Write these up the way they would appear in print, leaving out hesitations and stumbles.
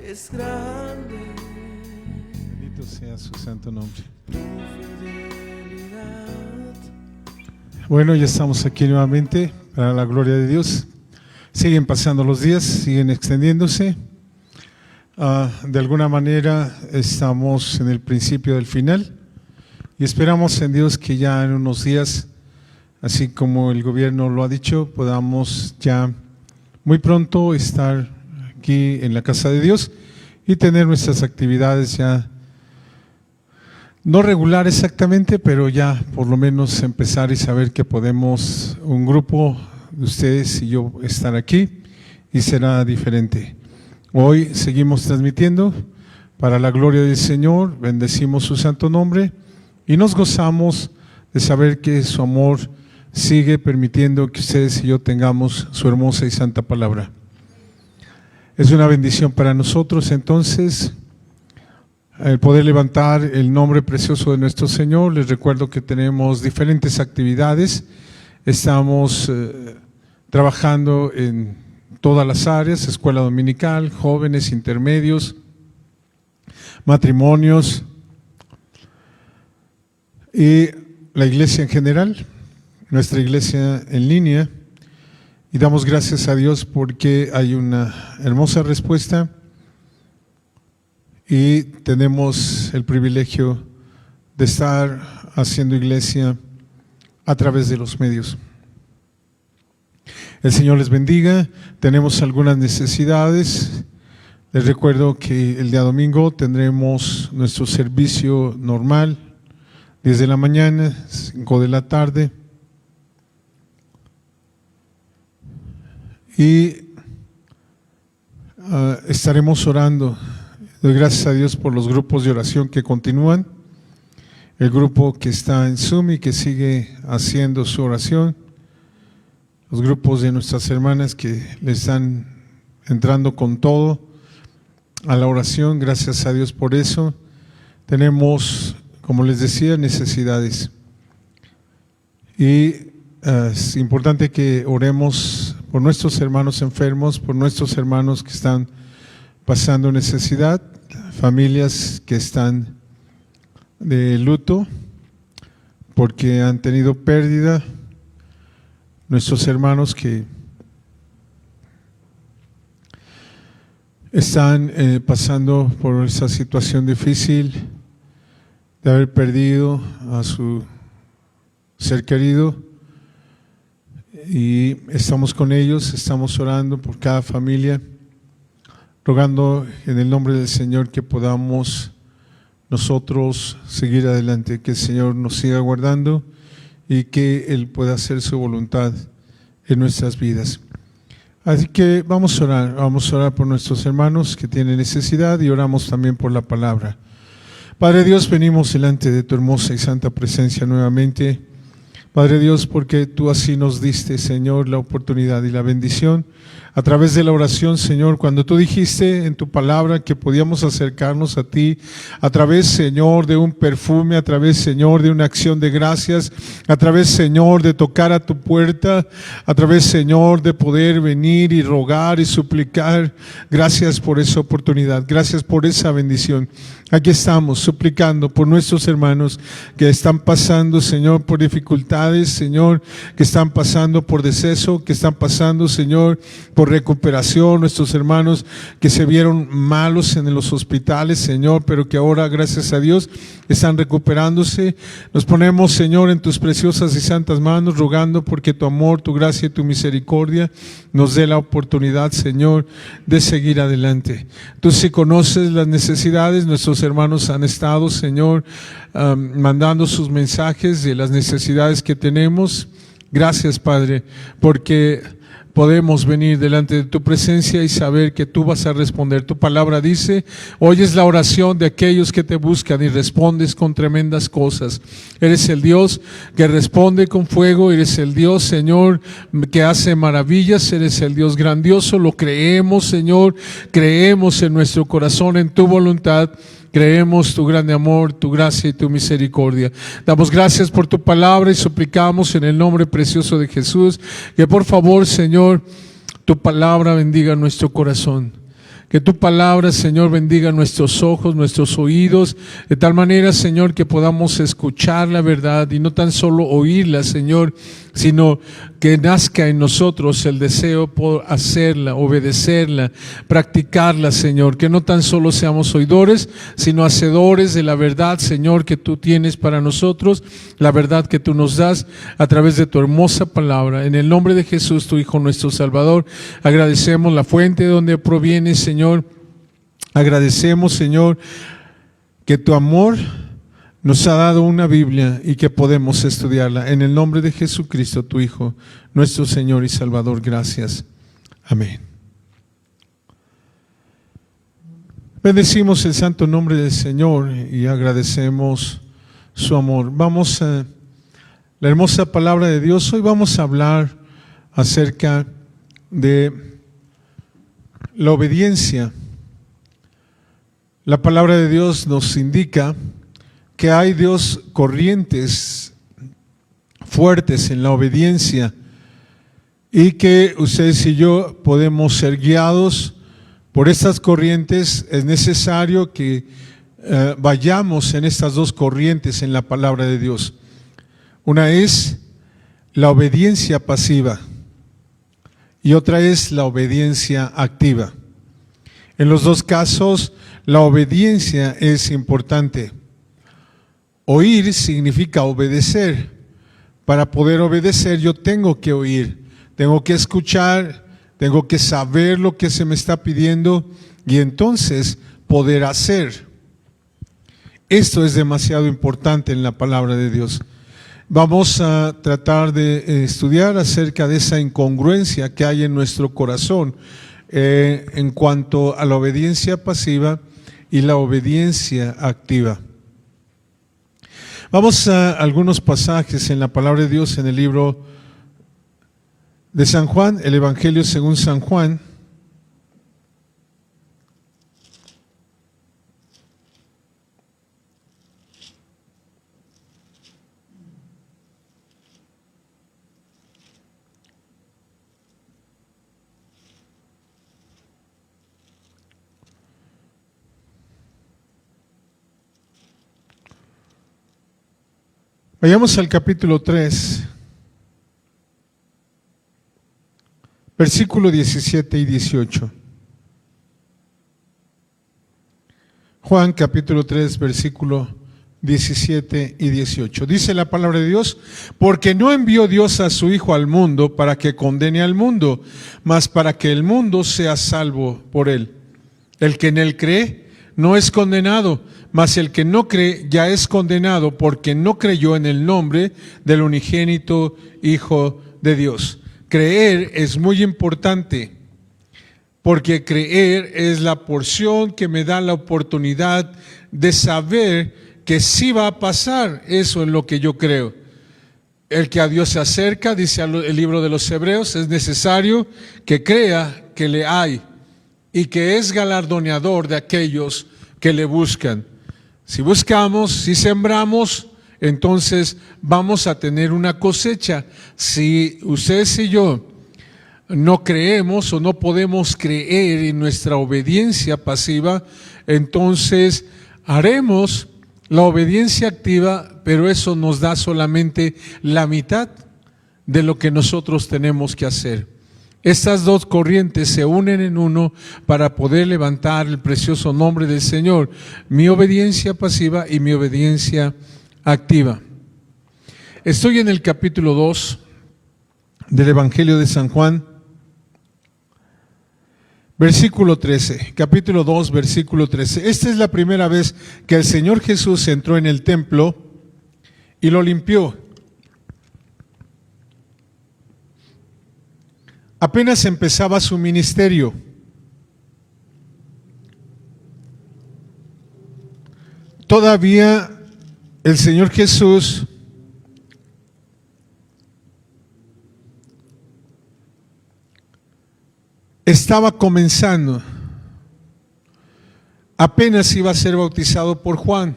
es grande. Bendito sea su santo nombre. Bueno, ya estamos aquí nuevamente para la gloria de Dios. Siguen pasando los días, siguen extendiéndose. De alguna manera estamos en el principio del final y esperamos en Dios que ya en unos días, así como el gobierno lo ha dicho, podamos ya muy pronto estar aquí en la casa de Dios y tener nuestras actividades ya no regular exactamente, pero ya por lo menos empezar y saber que podemos, un grupo de ustedes y yo, estar aquí y será diferente. Hoy seguimos transmitiendo para la gloria del Señor, bendecimos su santo nombre y nos gozamos de saber que su amor sigue permitiendo que ustedes y yo tengamos su hermosa y santa palabra. Es una bendición para nosotros entonces el poder levantar el nombre precioso de nuestro Señor. Les recuerdo que tenemos diferentes actividades, estamos trabajando en todas las áreas: escuela dominical, jóvenes, intermedios, matrimonios y la iglesia en general, nuestra iglesia en línea, y damos gracias a Dios porque hay una hermosa respuesta y tenemos el privilegio de estar haciendo iglesia a través de los medios. El Señor les bendiga. Tenemos algunas necesidades. Les recuerdo que el día domingo tendremos nuestro servicio normal, 10 de la mañana, 5 de la tarde. Y estaremos orando. Doy gracias a Dios por los grupos de oración que continúan, el grupo que está en Zoom y que sigue haciendo su oración, los grupos de nuestras hermanas que le están entrando con todo a la oración. Gracias a Dios por eso. Tenemos, como les decía, necesidades y es importante que oremos por nuestros hermanos enfermos, por nuestros hermanos que están pasando necesidad, familias que están de luto porque han tenido pérdida, nuestros hermanos que están pasando por esa situación difícil de haber perdido a su ser querido, y estamos con ellos, estamos orando por cada familia, rogando en el nombre del Señor que podamos nosotros seguir adelante, que el Señor nos siga guardando y que Él pueda hacer su voluntad en nuestras vidas. Así que vamos a orar por nuestros hermanos que tienen necesidad y oramos también por la palabra. Padre Dios, venimos delante de tu hermosa y santa presencia nuevamente. Padre Dios, porque tú así nos diste, Señor, la oportunidad y la bendición a través de la oración, Señor, cuando tú dijiste en tu palabra que podíamos acercarnos a ti a través, Señor, de un perfume, a través, Señor, de una acción de gracias, a través, Señor, de tocar a tu puerta, a través, Señor, de poder venir y rogar y suplicar. Gracias por esa oportunidad, gracias por esa bendición. Aquí estamos suplicando por nuestros hermanos que están pasando, Señor, por dificultades, Señor, que están pasando por deceso, que están pasando, Señor, por recuperación, nuestros hermanos que se vieron malos en los hospitales, Señor, pero que ahora, gracias a Dios, están recuperándose. Nos ponemos, Señor, en tus preciosas y santas manos, rogando porque tu amor, tu gracia y tu misericordia nos dé la oportunidad, Señor, de seguir adelante. Tú sí conoces las necesidades. Nuestros hermanos han estado, Señor, mandando sus mensajes de las necesidades que tenemos. Gracias, Padre, porque podemos venir delante de tu presencia y saber que tú vas a responder. Tu palabra dice: oyes la oración de aquellos que te buscan y respondes con tremendas cosas. Eres el Dios que responde con fuego, eres el Dios, Señor, que hace maravillas, eres el Dios grandioso. Lo creemos, Señor, creemos en nuestro corazón en tu voluntad. Creemos tu grande amor, tu gracia y tu misericordia. Damos gracias por tu palabra y suplicamos en el nombre precioso de Jesús que por favor, Señor, tu palabra bendiga nuestro corazón. Que tu palabra, Señor, bendiga nuestros ojos, nuestros oídos, de tal manera, Señor, que podamos escuchar la verdad y no tan solo oírla, Señor, sino que nazca en nosotros el deseo por hacerla, obedecerla, practicarla, Señor. Que no tan solo seamos oidores, sino hacedores de la verdad, Señor, que tú tienes para nosotros, la verdad que tú nos das a través de tu hermosa palabra. En el nombre de Jesús, tu Hijo, nuestro Salvador, agradecemos la fuente de donde proviene, Señor. Agradecemos, Señor, que tu amor nos ha dado una Biblia y que podemos estudiarla. En el nombre de Jesucristo, tu Hijo, nuestro Señor y Salvador, gracias. Amén. Bendecimos el santo nombre del Señor y agradecemos su amor. Vamos a la hermosa palabra de Dios. Hoy vamos a hablar acerca de la obediencia. La palabra de Dios nos indica que hay dos corrientes fuertes en la obediencia y que ustedes y yo podemos ser guiados por estas corrientes. Es necesario que vayamos en estas dos corrientes en la palabra de Dios. Una es la obediencia pasiva y otra es la obediencia activa. En los dos casos, la obediencia es importante. Oír significa obedecer. Para poder obedecer, yo tengo que oír, tengo que escuchar, tengo que saber lo que se me está pidiendo y entonces poder hacer. Esto es demasiado importante en la palabra de Dios. Vamos a tratar de estudiar acerca de esa incongruencia que hay en nuestro corazón en cuanto a la obediencia pasiva y la obediencia activa. Vamos a algunos pasajes en la palabra de Dios en el libro de San Juan, el Evangelio según San Juan. Vayamos al capítulo 3, versículo 17 y 18. Juan capítulo 3, versículo 17 y 18. Dice la palabra de Dios: porque no envió Dios a su Hijo al mundo para que condene al mundo, mas para que el mundo sea salvo por él. El que en él cree no es condenado, mas el que no cree ya es condenado porque no creyó en el nombre del unigénito Hijo de Dios. Creer es muy importante, porque creer es la porción que me da la oportunidad de saber que sí va a pasar eso en lo que yo creo. El que a Dios se acerca, dice el libro de los Hebreos, es necesario que crea que le hay y que es galardoneador de aquellos que le buscan. Si buscamos, si sembramos, entonces vamos a tener una cosecha. Si ustedes y yo no creemos o no podemos creer en nuestra obediencia pasiva, entonces haremos la obediencia activa, pero eso nos da solamente la mitad de lo que nosotros tenemos que hacer. Estas dos corrientes se unen en uno para poder levantar el precioso nombre del Señor, mi obediencia pasiva y mi obediencia activa. Estoy en el capítulo 2 del Evangelio de San Juan, versículo 13, capítulo 2, versículo 13. Esta es la primera vez que el Señor Jesús entró en el templo y lo limpió. Apenas empezaba su ministerio. Todavía el Señor Jesús estaba comenzando. Apenas iba a ser bautizado por Juan.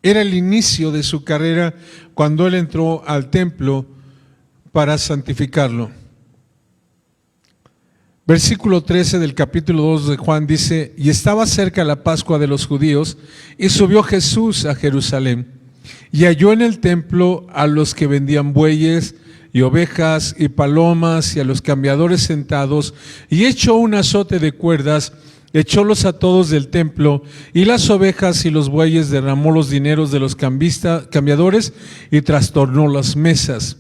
Era el inicio de su carrera cuando él entró al templo para santificarlo. Versículo 13 del capítulo 2 de Juan dice: y estaba cerca la Pascua de los judíos, y subió Jesús a Jerusalén, y halló en el templo a los que vendían bueyes y ovejas y palomas, y a los cambiadores sentados, y echó un azote de cuerdas, echólos a todos del templo, y las ovejas y los bueyes, derramó los dineros de los cambiadores, y trastornó las mesas.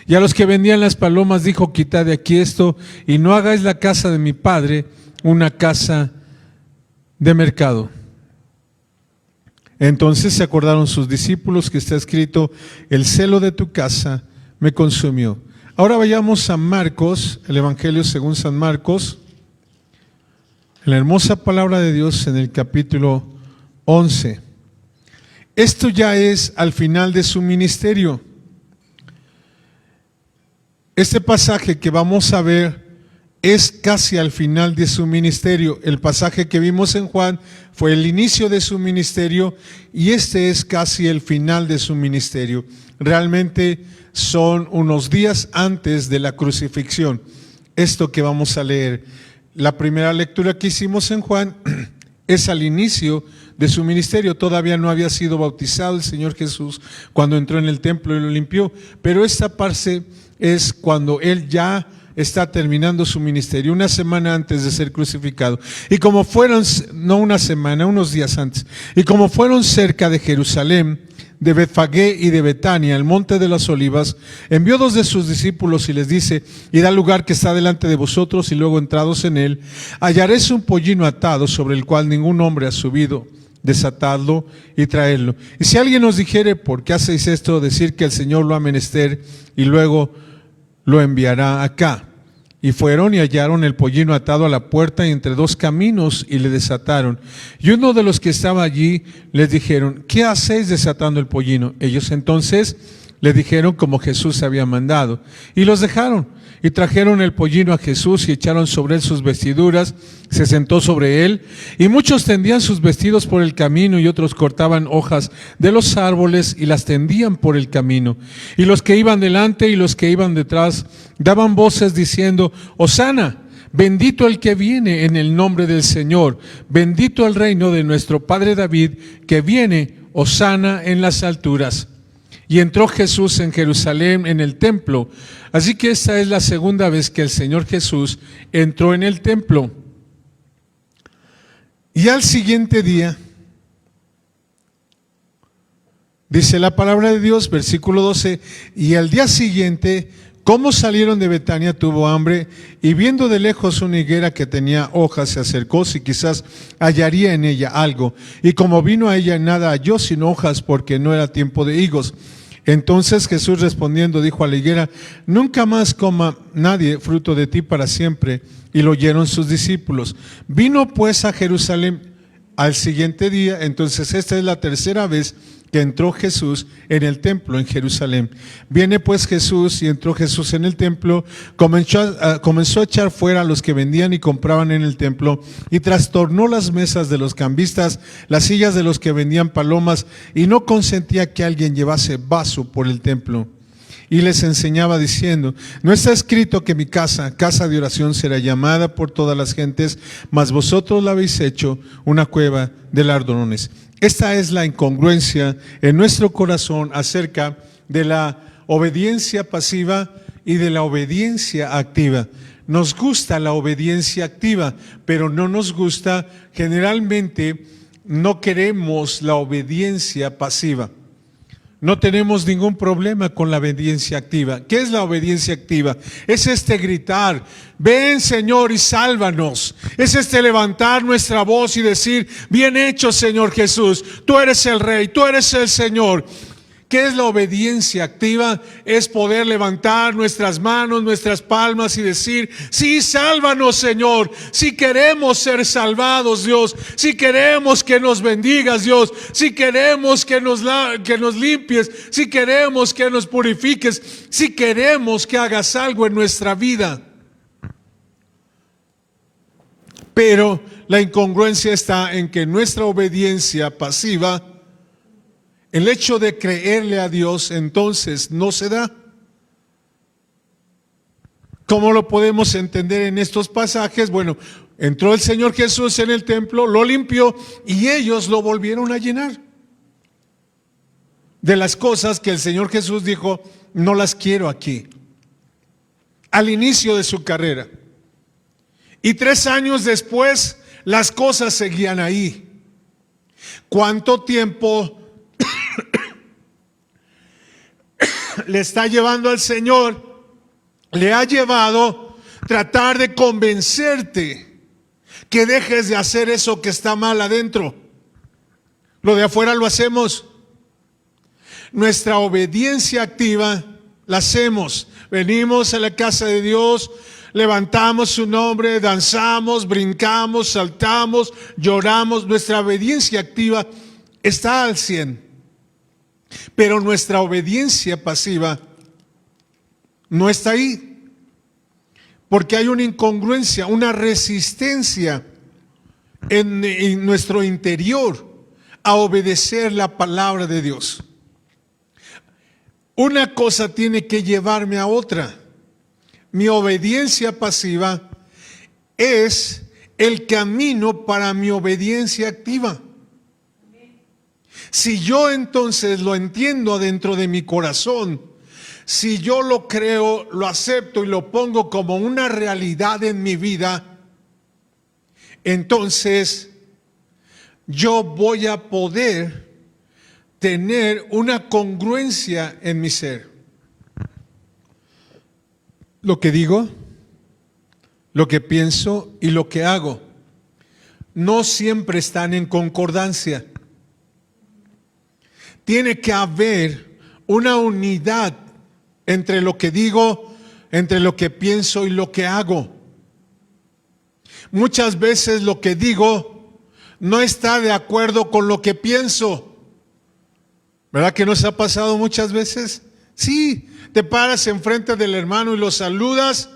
Y a los que vendían las palomas dijo: quitad de aquí esto, y no hagáis la casa de mi Padre una casa de mercado. Entonces se acordaron sus discípulos que está escrito: el celo de tu casa me consumió. Ahora vayamos a Marcos, el Evangelio según San Marcos, en la hermosa palabra de Dios, en el capítulo 11. Esto ya es al final de su ministerio. Este pasaje que vamos a ver es casi al final de su ministerio. El pasaje que vimos en Juan fue el inicio de su ministerio, y este es casi el final de su ministerio. Realmente son unos días antes de la crucifixión. Esto que vamos a leer, la primera lectura que hicimos en Juan es al inicio de su ministerio. Todavía no había sido bautizado el Señor Jesús cuando entró en el templo y lo limpió, pero esta parte es cuando Él ya está terminando su ministerio, una semana antes de ser crucificado. Y como fueron, no una semana, unos días antes, y como fueron cerca de Jerusalén, de Betfagé y de Betania, el monte de las olivas, envió dos de sus discípulos y les dice: id al lugar que está delante de vosotros, y luego entrados en él, hallaréis un pollino atado sobre el cual ningún hombre ha subido. Desatadlo y traedlo. Y si alguien os dijere: ¿por qué hacéis esto?, decir que el Señor lo ha menester, y luego lo enviará acá. Y fueron y hallaron el pollino atado a la puerta entre dos caminos, y le desataron. Y uno de los que estaba allí les dijeron: ¿qué hacéis desatando el pollino? Ellos entonces le dijeron como Jesús había mandado, y los dejaron. Y trajeron el pollino a Jesús y echaron sobre él sus vestiduras, se sentó sobre él, y muchos tendían sus vestidos por el camino, y otros cortaban hojas de los árboles y las tendían por el camino. Y los que iban delante y los que iban detrás daban voces diciendo: Hosana, bendito el que viene en el nombre del Señor, bendito el reino de nuestro Padre David, que viene, Hosana en las alturas. Y entró Jesús en Jerusalén en el templo. Así que esta es la segunda vez que el Señor Jesús entró en el templo. Y al siguiente día, dice la palabra de Dios, versículo 12, y al día siguiente, como salieron de Betania, tuvo hambre, y viendo de lejos una higuera que tenía hojas, se acercó si quizás hallaría en ella algo. Y como vino a ella, nada halló sino hojas, porque no era tiempo de higos. Entonces Jesús respondiendo dijo a la higuera: nunca más coma nadie fruto de ti para siempre. Y lo oyeron sus discípulos. Vino pues a Jerusalén al siguiente día. Entonces esta es la tercera vez que entró Jesús en el templo en Jerusalén. Viene pues Jesús, y entró Jesús en el templo, comenzó a echar fuera a los que vendían y compraban en el templo, y trastornó las mesas de los cambistas, las sillas de los que vendían palomas, y no consentía que alguien llevase vaso por el templo. Y les enseñaba diciendo: no está escrito que mi casa, casa de oración, será llamada por todas las gentes, mas vosotros la habéis hecho una cueva de ladrones. Esta es la incongruencia en nuestro corazón acerca de la obediencia pasiva y de la obediencia activa. Nos gusta la obediencia activa, pero no nos gusta, generalmente no queremos la obediencia pasiva. No tenemos ningún problema con la obediencia activa. ¿Qué es la obediencia activa? Es gritar: ven Señor y sálvanos. Es levantar nuestra voz y decir: bien hecho Señor Jesús, tú eres el Rey, tú eres el Señor. ¿Qué es la obediencia activa? Es poder levantar nuestras manos, nuestras palmas y decir: sí, sálvanos Señor, si queremos ser salvados Dios, si queremos que nos bendigas Dios, si queremos que nos limpies, si queremos que nos purifiques, si queremos que hagas algo en nuestra vida. Pero la incongruencia está en que nuestra obediencia pasiva, el hecho de creerle a Dios, entonces no se da. ¿Cómo lo podemos entender en estos pasajes? Bueno, entró el Señor Jesús en el templo, lo limpió y ellos lo volvieron a llenar de las cosas que el Señor Jesús dijo, no las quiero aquí, al inicio de su carrera. Y 3 años después, las cosas seguían ahí. ¿Cuánto tiempo le está llevando al Señor? Le ha llevado tratar de convencerte que dejes de hacer eso que está mal adentro. Lo de afuera lo hacemos. Nuestra obediencia activa la hacemos. Venimos a la casa de Dios, levantamos su nombre, danzamos, brincamos, saltamos, lloramos. Nuestra obediencia activa está al 100. Pero nuestra obediencia pasiva no está ahí. Porque hay una incongruencia, una resistencia en nuestro interior a obedecer la palabra de Dios. Una cosa tiene que llevarme a otra. Mi obediencia pasiva es el camino para mi obediencia activa. Si yo entonces lo entiendo adentro de mi corazón, si yo lo creo, lo acepto y lo pongo como una realidad en mi vida, entonces yo voy a poder tener una congruencia en mi ser. Lo que digo, lo que pienso y lo que hago no siempre están en concordancia. Tiene que haber una unidad entre lo que digo, entre lo que pienso y lo que hago. Muchas veces lo que digo no está de acuerdo con lo que pienso. ¿Verdad que nos ha pasado muchas veces? Sí, te paras enfrente del hermano y lo saludas.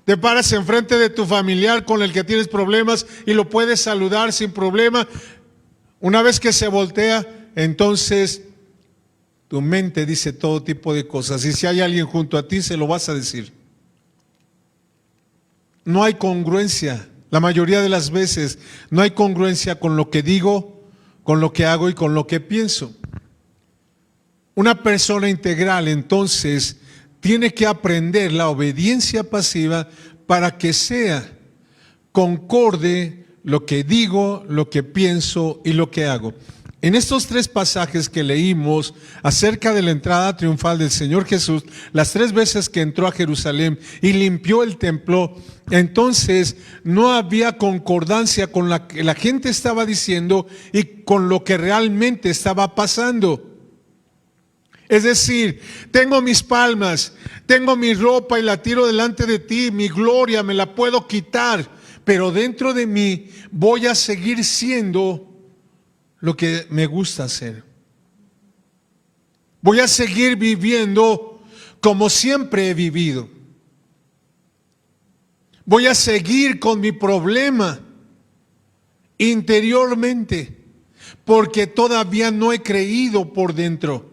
Te paras enfrente de tu familiar con el que tienes problemas y lo puedes saludar sin problema. Una vez que se voltea, entonces tu mente dice todo tipo de cosas. Y si hay alguien junto a ti, se lo vas a decir. No hay congruencia. La mayoría de las veces no hay congruencia con lo que digo, con lo que hago y con lo que pienso. Una persona integral entonces tiene que aprender la obediencia pasiva para que sea concorde lo que digo, lo que pienso y lo que hago. En estos 3 pasajes que leímos acerca de la entrada triunfal del Señor Jesús, las 3 veces que entró a Jerusalén y limpió el templo, entonces no había concordancia con la que la gente estaba diciendo y con lo que realmente estaba pasando. Es decir, tengo mis palmas, tengo mi ropa y la tiro delante de ti, mi gloria me la puedo quitar, pero dentro de mí voy a seguir siendo lo que me gusta hacer. Voy a seguir viviendo como siempre he vivido. Voy a seguir con mi problema interiormente, porque todavía no he creído por dentro.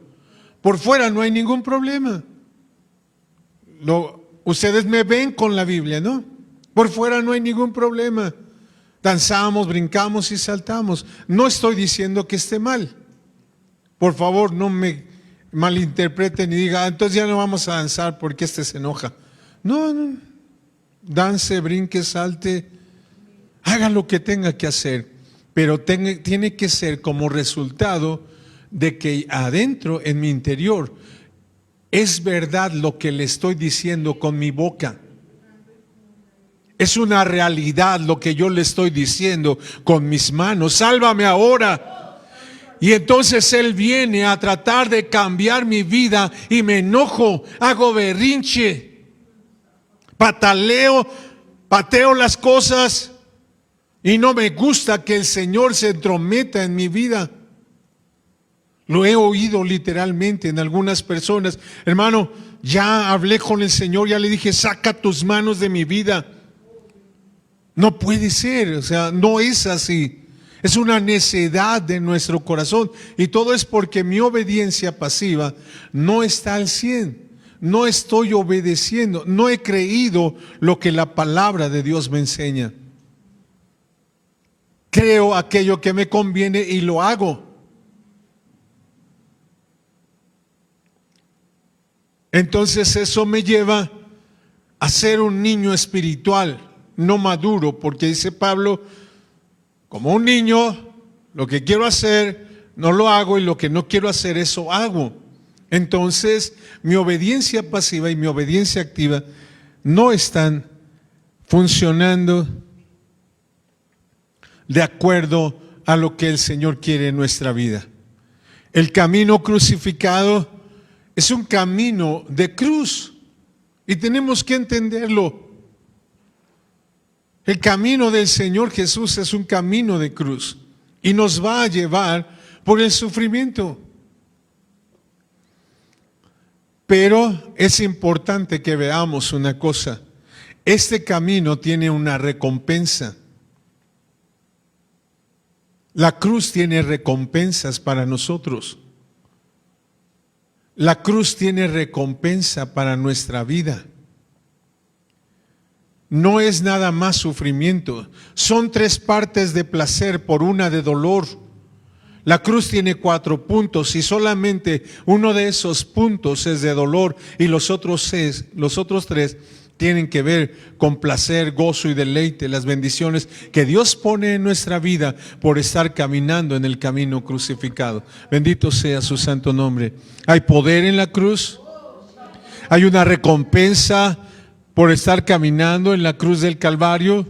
Por fuera no hay ningún problema. Ustedes me ven con la Biblia, ¿no? Por fuera no hay ningún problema. Danzamos, brincamos y saltamos. No estoy diciendo que esté mal. Por favor, no me malinterpreten y digan, entonces ya no vamos a danzar porque este se enoja. No. Dance, brinque, salte, haga lo que tenga que hacer. Pero tiene que ser como resultado de que adentro, en mi interior, es verdad lo que le estoy diciendo con mi boca. Es una realidad lo que yo le estoy diciendo con mis manos. Sálvame ahora. Y entonces Él viene a tratar de cambiar mi vida y me enojo, hago berrinche, pateo las cosas y no me gusta que el Señor se entrometa en mi vida. Lo he oído literalmente en algunas personas. Hermano, ya hablé con el Señor, ya le dije, saca tus manos de mi vida. No puede ser, o sea, no es así. Es una necedad de nuestro corazón. Y todo es porque mi obediencia pasiva no está al 100. no estoy obedeciendo, no he creído lo que la palabra de Dios me enseña. Creo aquello que me conviene y lo hago. Entonces eso me lleva a ser un niño espiritual, no maduro, porque dice Pablo, como un niño, lo que quiero hacer no lo hago y lo que no quiero hacer eso hago. Entonces mi obediencia pasiva y mi obediencia activa no están funcionando de acuerdo a lo que el Señor quiere en nuestra vida. El camino crucificado es un camino de cruz y tenemos que entenderlo. El camino del Señor Jesús es un camino de cruz y nos va a llevar por el sufrimiento. Pero es importante que veamos una cosa. Este camino tiene una recompensa. La cruz tiene recompensas para nosotros. La cruz tiene recompensa para nuestra vida. No es nada más sufrimiento. Son 3 partes de placer por una de dolor. La cruz tiene 4 puntos y solamente uno de esos puntos es de dolor y los otros 3 tienen que ver con placer, gozo y deleite, las bendiciones que Dios pone en nuestra vida por estar caminando en el camino crucificado. Bendito sea su santo nombre. Hay poder en la cruz. Hay una recompensa por estar caminando en la cruz del Calvario.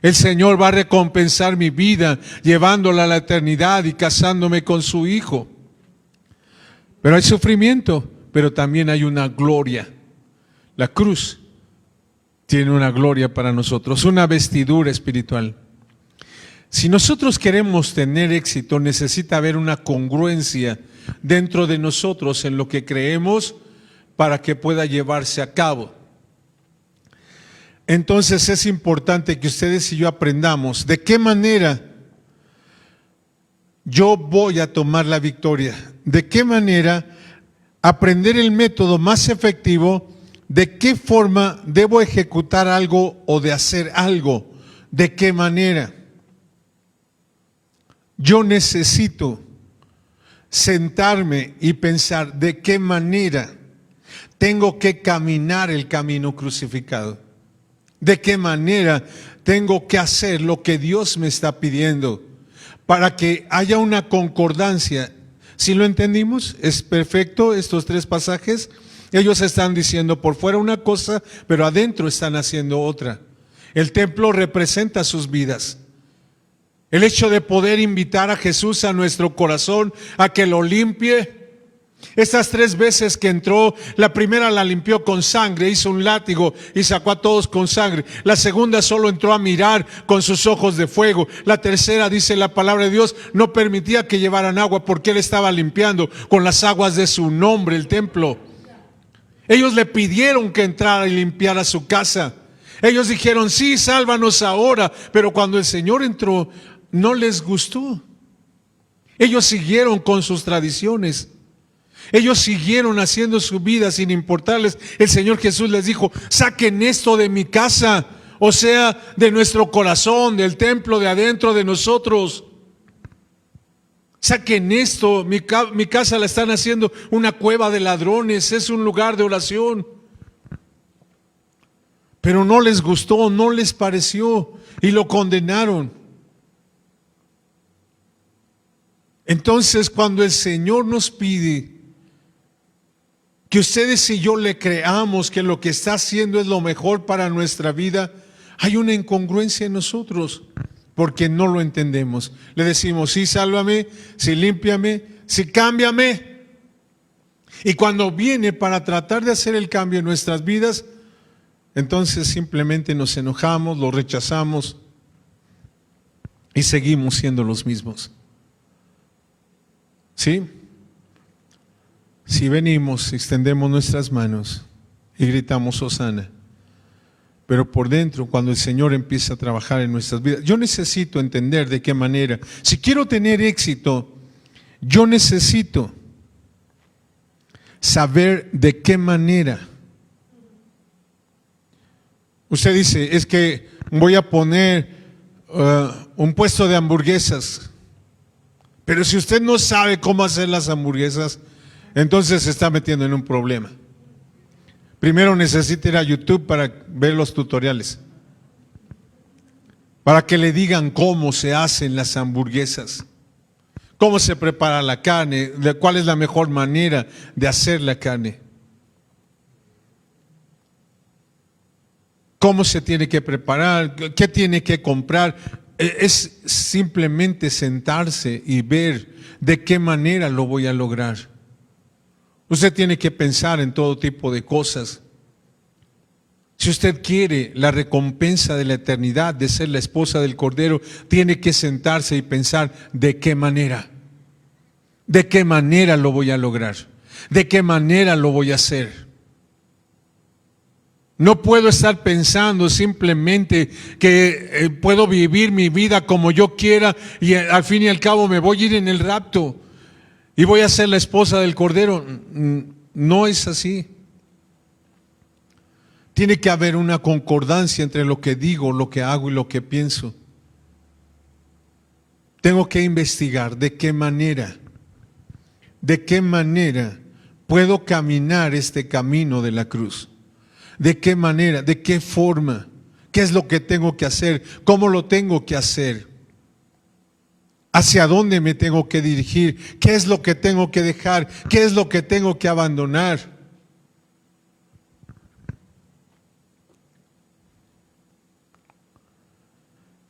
El Señor va a recompensar mi vida llevándola a la eternidad y casándome con su Hijo. Pero hay sufrimiento, pero también hay una gloria. La cruz tiene una gloria para nosotros, una vestidura espiritual. Si nosotros queremos tener éxito, necesita haber una congruencia dentro de nosotros en lo que creemos para que pueda llevarse a cabo. Entonces es importante que ustedes y yo aprendamos de qué manera yo voy a tomar la victoria, de qué manera aprender el método más efectivo, de qué forma debo ejecutar algo o de hacer algo, de qué manera. Yo necesito sentarme y pensar de qué manera tengo que caminar el camino crucificado. ¿De qué manera tengo que hacer lo que Dios me está pidiendo para que haya una concordancia? ¿Sí lo entendimos? ¿Es perfecto estos 3 pasajes? Ellos están diciendo por fuera una cosa, pero adentro están haciendo otra. El templo representa sus vidas. El hecho de poder invitar a Jesús a nuestro corazón a que lo limpie. Estas 3 veces que entró, la primera la limpió con sangre, hizo un látigo y sacó a todos con sangre. La segunda solo entró a mirar con sus ojos de fuego. La tercera, dice la palabra de Dios, no permitía que llevaran agua porque él estaba limpiando con las aguas de su nombre el templo. Ellos le pidieron que entrara y limpiara su casa. Ellos dijeron, sí, sálvanos ahora. Pero cuando el Señor entró, no les gustó. Ellos siguieron con sus tradiciones. Ellos siguieron haciendo su vida sin importarles. El Señor Jesús les dijo, saquen esto de mi casa, o sea, de nuestro corazón, del templo de adentro de nosotros. Saquen esto, mi casa la están haciendo una cueva de ladrones, es un lugar de oración. Pero no les gustó, no les pareció y lo condenaron. Entonces, cuando el Señor nos pide que ustedes y yo le creamos que lo que está haciendo es lo mejor para nuestra vida, hay una incongruencia en nosotros, porque no lo entendemos. Le decimos, sí, sálvame, sí, límpiame, sí, cámbiame. Y cuando viene para tratar de hacer el cambio en nuestras vidas, entonces simplemente nos enojamos, lo rechazamos y seguimos siendo los mismos. ¿Sí? Si venimos, extendemos nuestras manos y gritamos Hosana, pero por dentro, cuando el Señor empieza a trabajar en nuestras vidas, yo necesito entender de qué manera. Si quiero tener éxito, yo necesito saber de qué manera. Usted dice, es que voy a poner un puesto de hamburguesas. Pero si usted no sabe cómo hacer las hamburguesas, entonces se está metiendo en un problema. Primero necesita ir a YouTube para ver los tutoriales, para que le digan cómo se hacen las hamburguesas, cómo se prepara la carne, cuál es la mejor manera de hacer la carne, cómo se tiene que preparar, qué tiene que comprar. Es simplemente sentarse y ver de qué manera lo voy a lograr. Usted tiene que pensar en todo tipo de cosas. Si usted quiere la recompensa de la eternidad de ser la esposa del Cordero, tiene que sentarse y pensar de qué manera lo voy a lograr, de qué manera lo voy a hacer. No puedo estar pensando simplemente que puedo vivir mi vida como yo quiera y al fin y al cabo me voy a ir en el rapto y voy a ser la esposa del Cordero. No es así. Tiene que haber una concordancia entre lo que digo, lo que hago y lo que pienso. Tengo que investigar de qué manera puedo caminar este camino de la cruz. ¿De qué manera? ¿De qué forma? ¿Qué es lo que tengo que hacer? ¿Cómo lo tengo que hacer? ¿Hacia dónde me tengo que dirigir? ¿Qué es lo que tengo que dejar? ¿Qué es lo que tengo que abandonar?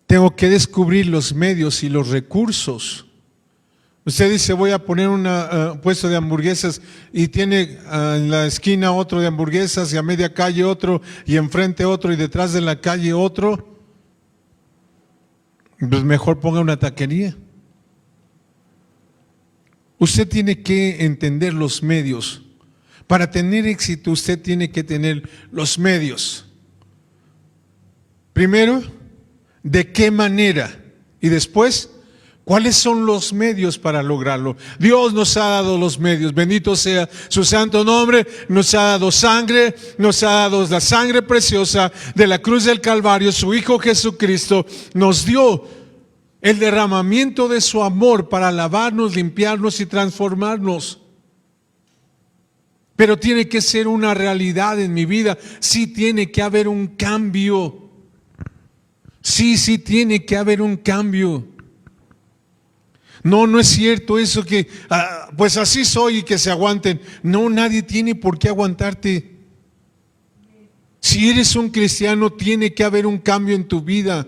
Tengo que descubrir los medios y los recursos. Usted dice, voy a poner un puesto de hamburguesas y tiene en la esquina otro de hamburguesas y a media calle otro y enfrente otro y detrás de la calle otro. Pues mejor ponga una taquería. Usted tiene que entender los medios. Para tener éxito usted tiene que tener los medios. Primero, ¿de qué manera? Y después, ¿cuáles son los medios para lograrlo? Dios nos ha dado los medios, bendito sea su santo nombre. Nos ha dado sangre, nos ha dado la sangre preciosa de la cruz del Calvario. Su Hijo Jesucristo nos dio el derramamiento de su amor para lavarnos, limpiarnos y transformarnos. Pero tiene que ser una realidad en mi vida. Sí tiene que haber un cambio. Sí tiene que haber un cambio. No es cierto eso que, pues así soy y que se aguanten. No, nadie tiene por qué aguantarte. Si eres un cristiano, tiene que haber un cambio en tu vida.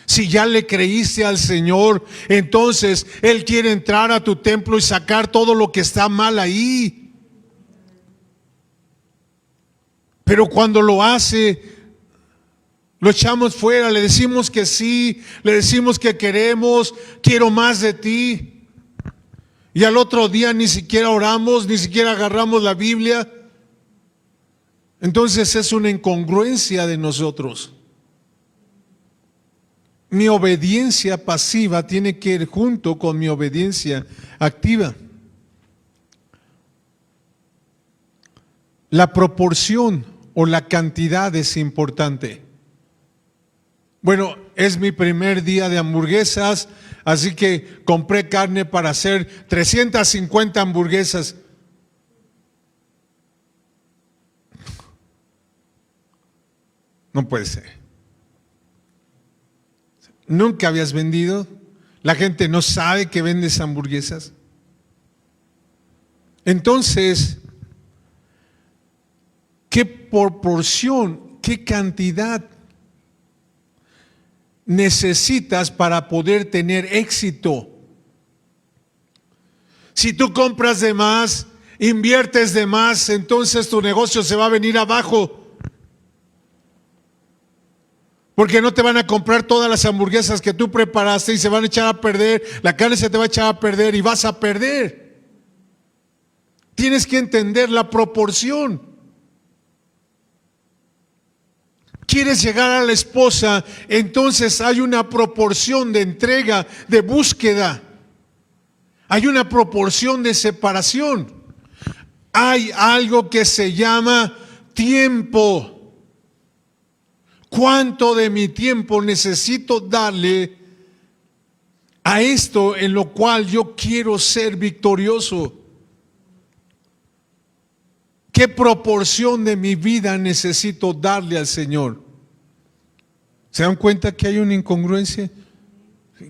Si ya le creíste al Señor, entonces Él quiere entrar a tu templo y sacar todo lo que está mal ahí. Pero cuando lo hace, lo echamos fuera, le decimos que sí, le decimos que queremos, quiero más de ti. Y al otro día ni siquiera oramos, ni siquiera agarramos la Biblia. Entonces es una incongruencia de nosotros. Mi obediencia pasiva tiene que ir junto con mi obediencia activa. La proporción o la cantidad es importante. Bueno, es mi primer día de hamburguesas, así que compré carne para hacer 350 hamburguesas. No puede ser. ¿Nunca habías vendido? ¿La gente no sabe que vendes hamburguesas? Entonces, ¿qué proporción, qué cantidad necesitas para poder tener éxito? Si tú compras de más, inviertes de más, entonces tu negocio se va a venir abajo. Porque no te van a comprar todas las hamburguesas que tú preparaste y se van a echar a perder, la carne se te va a echar a perder y vas a perder. Tienes que entender la proporción. ¿Quieres llegar a la esposa? Entonces hay una proporción de entrega, de búsqueda. Hay una proporción de separación. Hay algo que se llama tiempo. ¿Cuánto de mi tiempo necesito darle a esto en lo cual yo quiero ser victorioso? ¿Qué proporción de mi vida necesito darle al Señor? ¿Se dan cuenta que hay una incongruencia?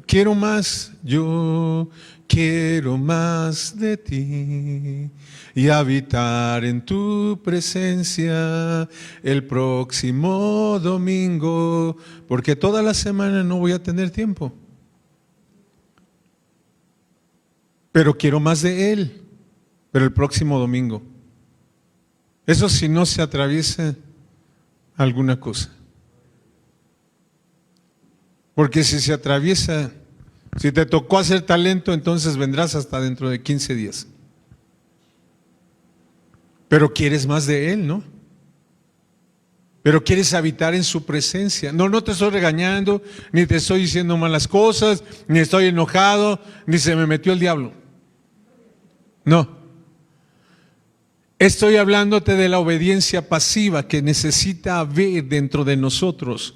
Quiero más, yo quiero más de ti y habitar en tu presencia el próximo domingo, porque toda la semana no voy a tener tiempo. Pero quiero más de Él, pero el próximo domingo. Eso si no se atraviesa alguna cosa. Porque si se atraviesa, si te tocó hacer talento, entonces vendrás hasta dentro de 15 días. Pero quieres más de Él, ¿no? Pero quieres habitar en su presencia. No te estoy regañando, ni te estoy diciendo malas cosas, ni estoy enojado, ni se me metió el diablo. No. Estoy hablándote de la obediencia pasiva que necesita haber dentro de nosotros.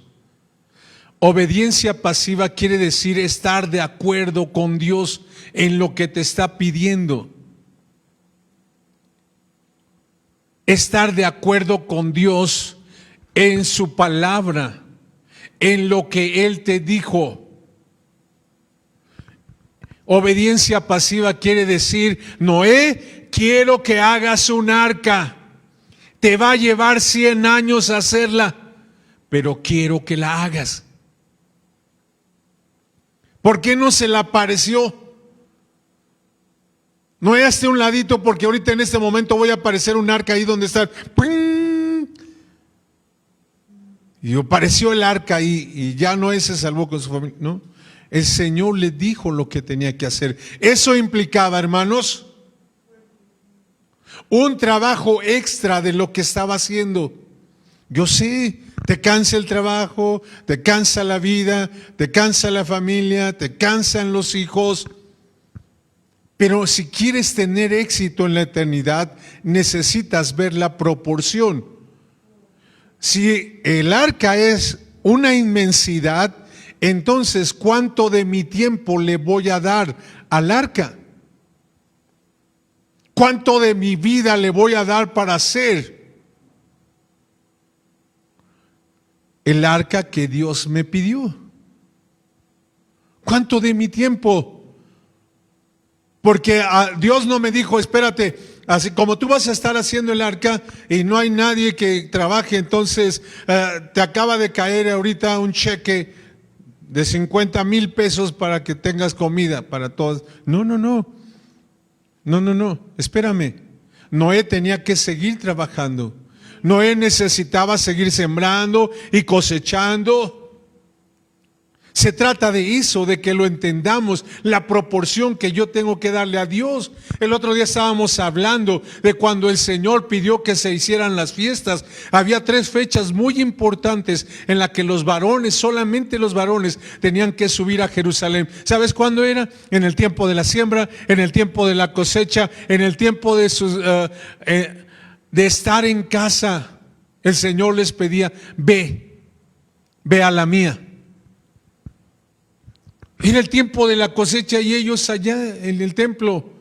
Obediencia pasiva quiere decir estar de acuerdo con Dios en lo que te está pidiendo. Estar de acuerdo con Dios en su palabra, en lo que Él te dijo. Obediencia pasiva quiere decir, Noé, quiero que hagas un arca. Te va a llevar 100 años hacerla, pero quiero que la hagas. ¿Por qué no se le apareció? No hazte un ladito porque ahorita en este momento voy a aparecer un arca ahí donde está. ¡Pum! Y apareció el arca ahí y ya Noé se salvó con su familia. No, el Señor le dijo lo que tenía que hacer. Eso implicaba, hermanos, un trabajo extra de lo que estaba haciendo. Yo sé, te cansa el trabajo, te cansa la vida, te cansa la familia, te cansan los hijos. Pero si quieres tener éxito en la eternidad, necesitas ver la proporción. Si el arca es una inmensidad, entonces ¿cuánto de mi tiempo le voy a dar al arca? ¿Cuánto de mi vida le voy a dar para hacer el arca que Dios me pidió? ¿Cuánto de mi tiempo? Porque Dios no me dijo, espérate, así como tú vas a estar haciendo el arca y no hay nadie que trabaje, entonces te acaba de caer ahorita un cheque de 50,000 pesos para que tengas comida para todos. No, espérame. Noé tenía que seguir trabajando. Noé necesitaba seguir sembrando y cosechando. Se trata de eso, de que lo entendamos, la proporción que yo tengo que darle a Dios. El otro día estábamos hablando de cuando el Señor pidió que se hicieran las fiestas. Había 3 fechas muy importantes en las que los varones, solamente los varones, tenían que subir a Jerusalén. ¿Sabes cuándo era? En el tiempo de la siembra, en el tiempo de la cosecha, en el tiempo de estar en casa. El Señor les pedía, ve a la mía. Era el tiempo de la cosecha y ellos allá en el templo.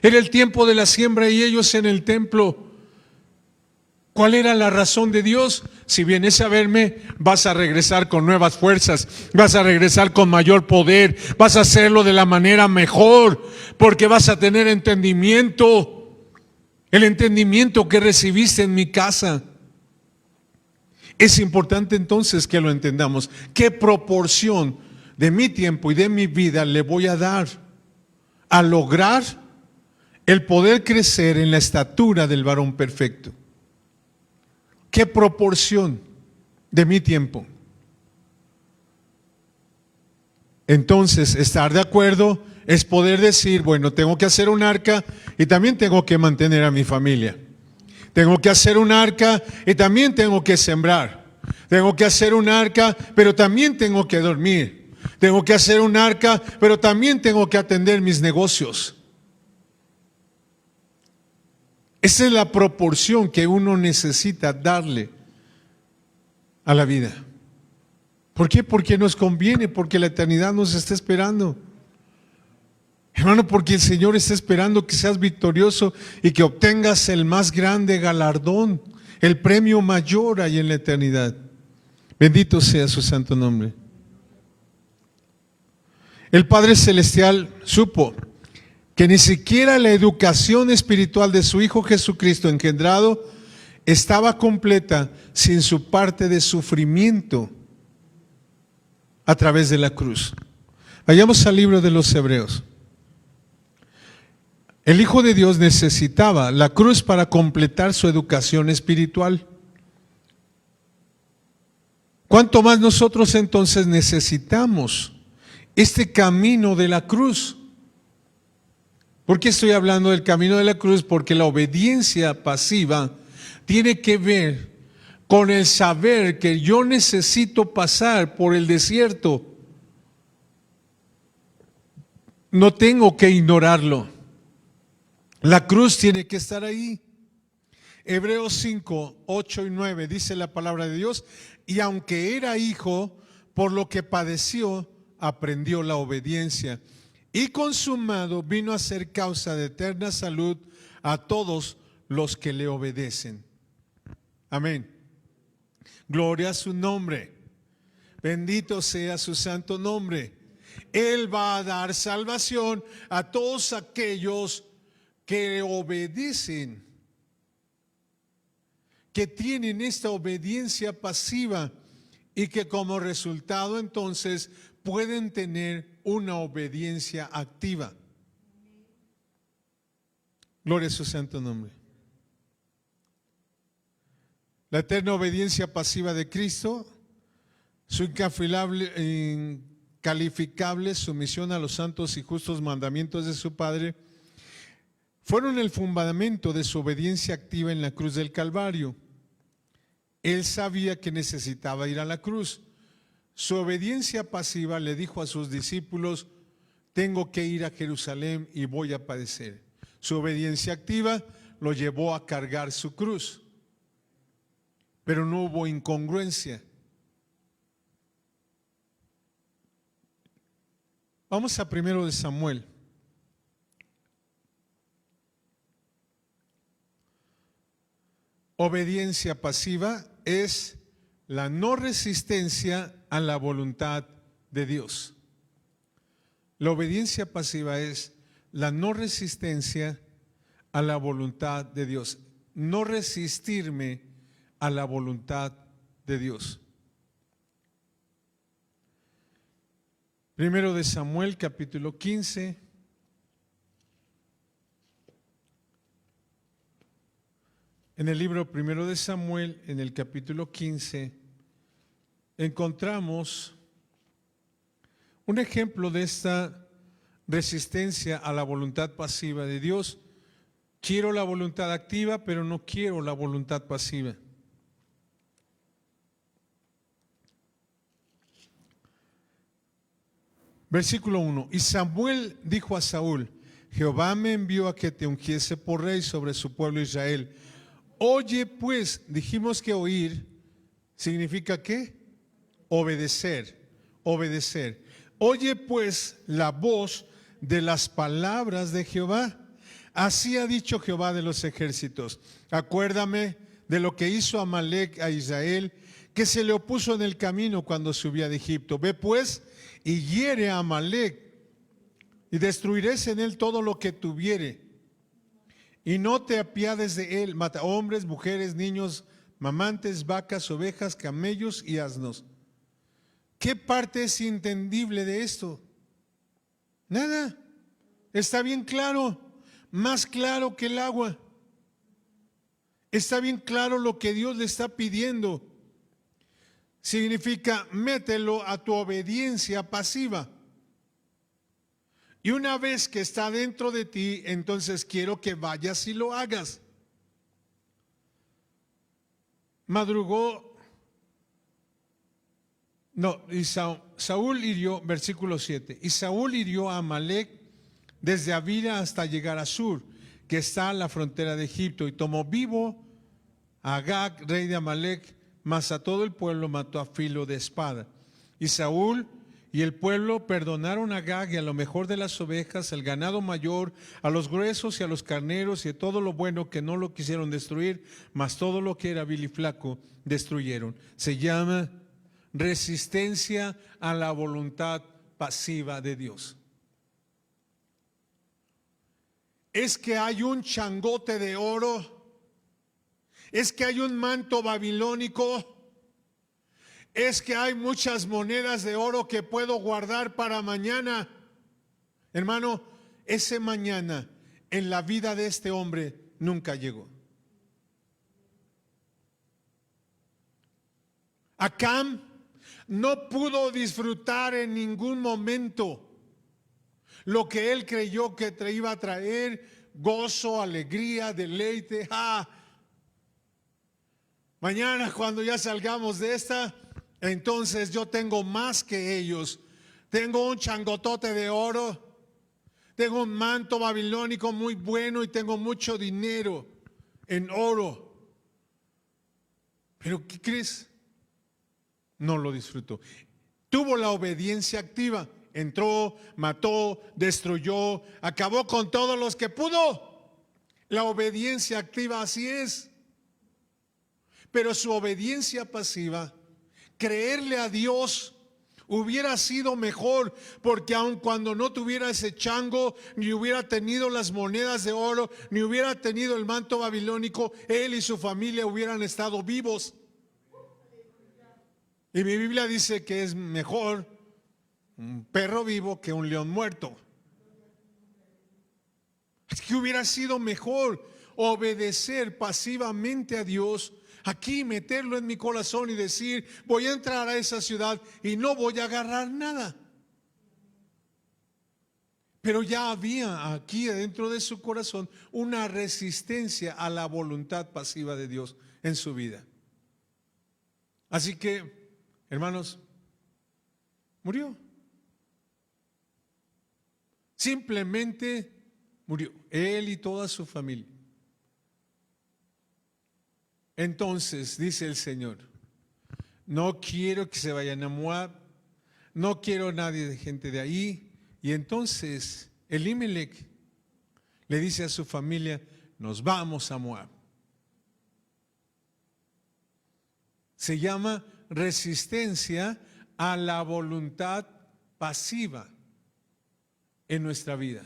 Era el tiempo de la siembra y ellos en el templo. ¿Cuál era la razón de Dios? Si vienes a verme, vas a regresar con nuevas fuerzas, vas a regresar con mayor poder, vas a hacerlo de la manera mejor, porque vas a tener entendimiento, el entendimiento que recibiste en mi casa. Es importante entonces que lo entendamos. ¿Qué proporción de mi tiempo y de mi vida le voy a dar a lograr el poder crecer en la estatura del varón perfecto? ¿Qué proporción de mi tiempo? Entonces, estar de acuerdo es poder decir, bueno, tengo que hacer un arca y también tengo que mantener a mi familia. Tengo que hacer un arca y también tengo que sembrar. Tengo que hacer un arca, pero también tengo que dormir. Tengo que hacer un arca, pero también tengo que atender mis negocios. Esa es la proporción que uno necesita darle a la vida. ¿Por qué? Porque nos conviene, porque la eternidad nos está esperando. Hermano, porque el Señor está esperando que seas victorioso y que obtengas el más grande galardón, el premio mayor ahí en la eternidad. Bendito sea su santo nombre. El Padre Celestial supo que ni siquiera la educación espiritual de su Hijo Jesucristo engendrado estaba completa sin su parte de sufrimiento a través de la cruz. Vayamos al libro de los Hebreos. El Hijo de Dios necesitaba la cruz para completar su educación espiritual. ¿Cuánto más nosotros entonces necesitamos este camino de la cruz? ¿Por qué estoy hablando del camino de la cruz? Porque la obediencia pasiva tiene que ver con el saber que yo necesito pasar por el desierto. No tengo que ignorarlo. La cruz tiene que estar ahí. Hebreos 5, 8 y 9 dice la palabra de Dios: y aunque era hijo, por lo que padeció, aprendió la obediencia. Y consumado vino a ser causa de eterna salud a todos los que le obedecen. Amén. Gloria a su nombre. Bendito sea su santo nombre. Él va a dar salvación a todos aquellos que obedecen, que tienen esta obediencia pasiva y que como resultado entonces pueden tener una obediencia activa. Gloria a su santo nombre. La eterna obediencia pasiva de Cristo, su incalificable sumisión a los santos y justos mandamientos de su Padre, fueron el fundamento de su obediencia activa en la cruz del Calvario. Él sabía que necesitaba ir a la cruz. Su obediencia pasiva le dijo a sus discípulos: tengo que ir a Jerusalén y voy a padecer. Su obediencia activa lo llevó a cargar su cruz, pero no hubo incongruencia. Vamos a 1 de Samuel. Obediencia pasiva es la no resistencia a la voluntad de Dios. La obediencia pasiva es la no resistencia a la voluntad de Dios. No resistirme a la voluntad de Dios. 1 de Samuel capítulo 15. En el libro 1 de Samuel, en el capítulo 15, encontramos un ejemplo de esta resistencia a la voluntad pasiva de Dios. Quiero la voluntad activa, pero no quiero la voluntad pasiva. Versículo 1. Y Samuel dijo a Saúl: Jehová me envió a que te ungiese por rey sobre su pueblo Israel. Oye pues, dijimos que oír significa ¿qué? Obedecer, obedecer. Oye pues la voz de las palabras de Jehová. Así ha dicho Jehová de los ejércitos: acuérdame de lo que hizo Amalec a Israel, que se le opuso en el camino cuando subía de Egipto. Ve pues y hiere a Amalec, y destruirás en él todo lo que tuviere. Y no te apiades de él, mata hombres, mujeres, niños, mamantes, vacas, ovejas, camellos y asnos. ¿Qué parte es entendible de esto? Nada. Está bien claro, más claro que el agua. Está bien claro lo que Dios le está pidiendo. Significa: mételo a tu obediencia pasiva. Y una vez que está dentro de ti, entonces quiero que vayas y lo hagas. Saúl hirió, versículo 7, y Saúl hirió a Amalec desde Avila hasta llegar a Sur, que está a la frontera de Egipto, y tomó vivo a Agag, rey de Amalec, mas a todo el pueblo mató a filo de espada. Y Saúl y el pueblo perdonaron a Agag y a lo mejor de las ovejas, al ganado mayor, a los gruesos y a los carneros y a todo lo bueno, que no lo quisieron destruir, mas todo lo que era vil y flaco destruyeron. Se llama resistencia a la voluntad pasiva de Dios. Es que hay un changote de oro, es que hay un manto babilónico, es que hay muchas monedas de oro que puedo guardar para mañana. Hermano, ese mañana en la vida de este hombre nunca llegó. Acán no pudo disfrutar en ningún momento lo que él creyó que te iba a traer: gozo, alegría, deleite. Mañana, cuando ya salgamos de esta, entonces yo tengo más que ellos. Tengo un changotote de oro, tengo un manto babilónico muy bueno y tengo mucho dinero en oro. Pero ¿qué crees? No lo disfrutó. Tuvo la obediencia activa. Entró, mató, destruyó, acabó con todos los que pudo. La obediencia activa así es. Pero su obediencia pasiva, creerle a Dios, hubiera sido mejor, porque aun cuando no tuviera ese chango, ni hubiera tenido las monedas de oro, ni hubiera tenido el manto babilónico, él y su familia hubieran estado vivos. Y mi Biblia dice que es mejor un perro vivo que un león muerto. Es que hubiera sido mejor obedecer pasivamente a Dios, aquí meterlo en mi corazón y decir: voy a entrar a esa ciudad y no voy a agarrar nada. Pero ya había aquí dentro de su corazón una resistencia a la voluntad pasiva de Dios en su vida. Así que, hermanos, murió. Simplemente murió, él y toda su familia. Entonces dice el Señor: no quiero que se vayan a Moab, no quiero nadie de gente de ahí. Y entonces Elimelech le dice a su familia: nos vamos a Moab. Se llama resistencia a la voluntad pasiva en nuestra vida.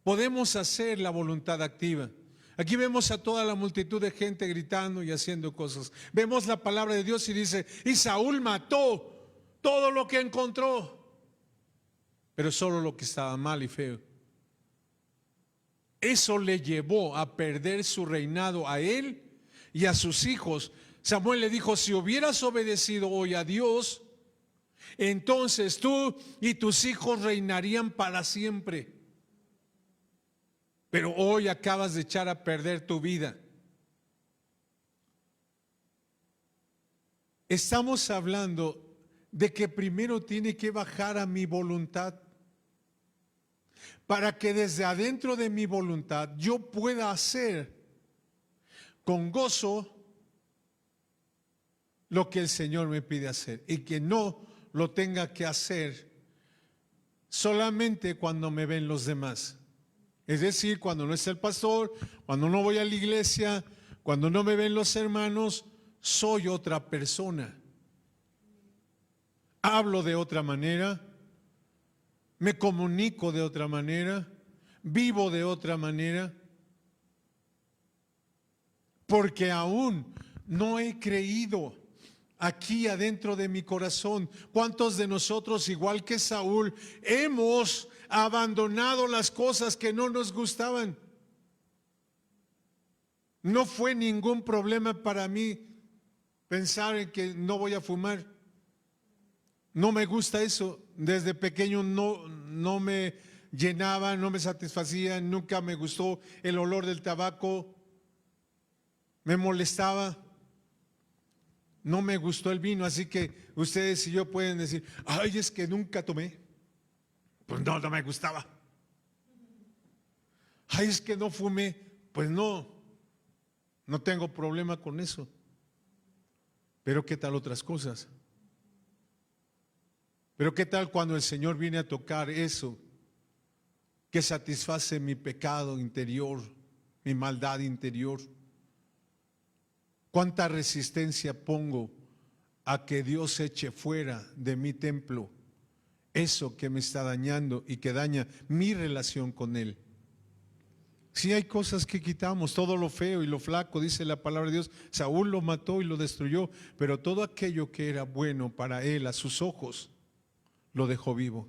Podemos hacer la voluntad activa. Aquí vemos a toda la multitud de gente gritando y haciendo cosas. Vemos la palabra de Dios y dice: y Saúl mató todo lo que encontró, pero solo lo que estaba mal y feo. Eso le llevó a perder su reinado a él y a sus hijos. Samuel le dijo: si hubieras obedecido hoy a Dios, entonces tú y tus hijos reinarían para siempre. Pero hoy acabas de echar a perder tu vida. Estamos hablando de que primero tiene que bajar a mi voluntad, para que desde adentro de mi voluntad yo pueda hacer con gozo lo que el Señor me pide hacer, y que no lo tenga que hacer solamente cuando me ven los demás. Es decir, cuando no está el pastor, cuando no voy a la iglesia, cuando no me ven los hermanos, soy otra persona. Hablo de otra manera, me comunico de otra manera, vivo de otra manera, porque aún no he creído aquí adentro de mi corazón. ¿Cuántos de nosotros, igual que Saúl, hemos abandonado las cosas que no nos gustaban? No fue ningún problema para mí pensar en que no voy a fumar. No me gusta eso. Desde pequeño no me llenaba, no me satisfacía, nunca me gustó el olor del tabaco, me molestaba. No me gustó el vino, así que ustedes y yo pueden decir: ay, es que nunca tomé. Pues no me gustaba. Ay, es que no fumé. Pues no tengo problema con eso. Pero ¿qué tal otras cosas? Pero ¿qué tal cuando el Señor viene a tocar eso que satisface mi pecado interior, mi maldad interior? ¿Cuánta resistencia pongo a que Dios eche fuera de mi templo eso que me está dañando y que daña mi relación con Él? Si hay cosas que quitamos, todo lo feo y lo flaco, dice la palabra de Dios, Saúl lo mató y lo destruyó, pero todo aquello que era bueno para él, a sus ojos, lo dejó vivo.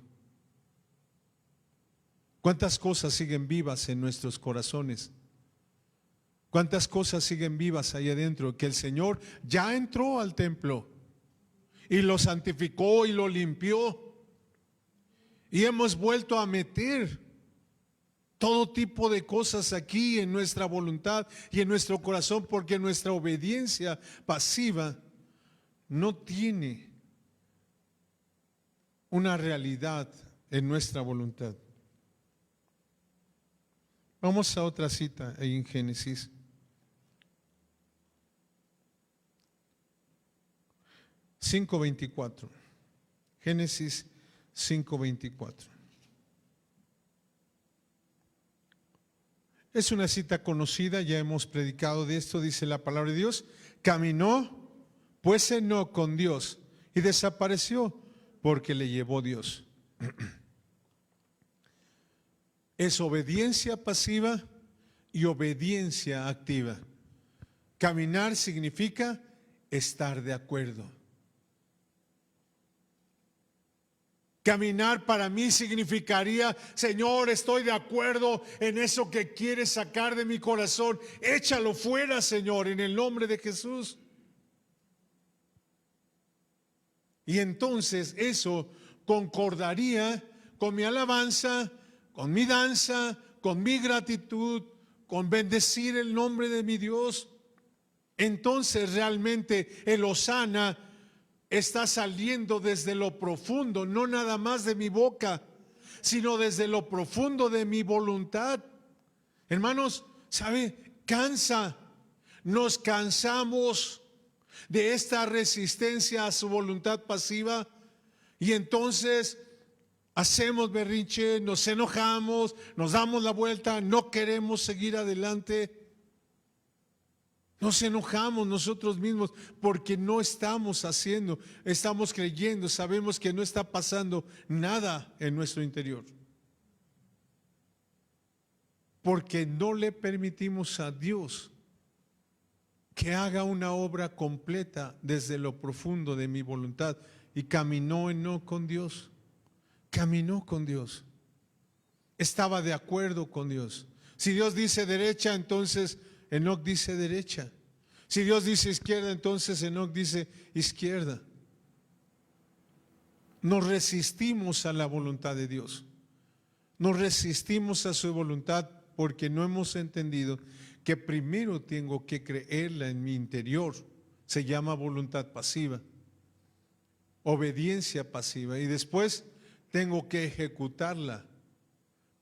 ¿Cuántas cosas siguen vivas en nuestros corazones? ¿Cuántas cosas siguen vivas ahí adentro? Que el Señor ya entró al templo y lo santificó y lo limpió. Y hemos vuelto a meter todo tipo de cosas aquí en nuestra voluntad y en nuestro corazón, porque nuestra obediencia pasiva no tiene una realidad en nuestra voluntad. Vamos a otra cita ahí en Génesis. (5:24). Génesis 5:24. Es una cita conocida, ya hemos predicado de esto, dice la palabra de Dios. Caminó pues Enoc con Dios y desapareció porque le llevó Dios. Es obediencia pasiva y obediencia activa. Caminar significa estar de acuerdo. Caminar para mí significaría: Señor, estoy de acuerdo en eso que quieres sacar de mi corazón. Échalo fuera, Señor, en el nombre de Jesús. Y entonces eso concordaría con mi alabanza, con mi danza, con mi gratitud, con bendecir el nombre de mi Dios. Entonces realmente el hosana está saliendo desde lo profundo, no nada más de mi boca, sino desde lo profundo de mi voluntad. Hermanos, ¿sabe? Nos cansamos de esta resistencia a su voluntad pasiva, y entonces hacemos berrinche, nos enojamos, nos damos la vuelta, no queremos seguir adelante. Nos enojamos nosotros mismos porque no estamos haciendo, estamos creyendo, sabemos que no está pasando nada en nuestro interior. Porque no le permitimos a Dios que haga una obra completa desde lo profundo de mi voluntad. Y caminó Enoc con Dios, caminó con Dios, estaba de acuerdo con Dios. Si Dios dice derecha, entonces Enoc dice derecha. Si Dios dice izquierda, entonces Enoc dice izquierda. Nos resistimos a la voluntad de Dios. Nos resistimos a su voluntad porque no hemos entendido que primero tengo que creerla en mi interior. Se llama voluntad pasiva, obediencia pasiva, y después tengo que ejecutarla.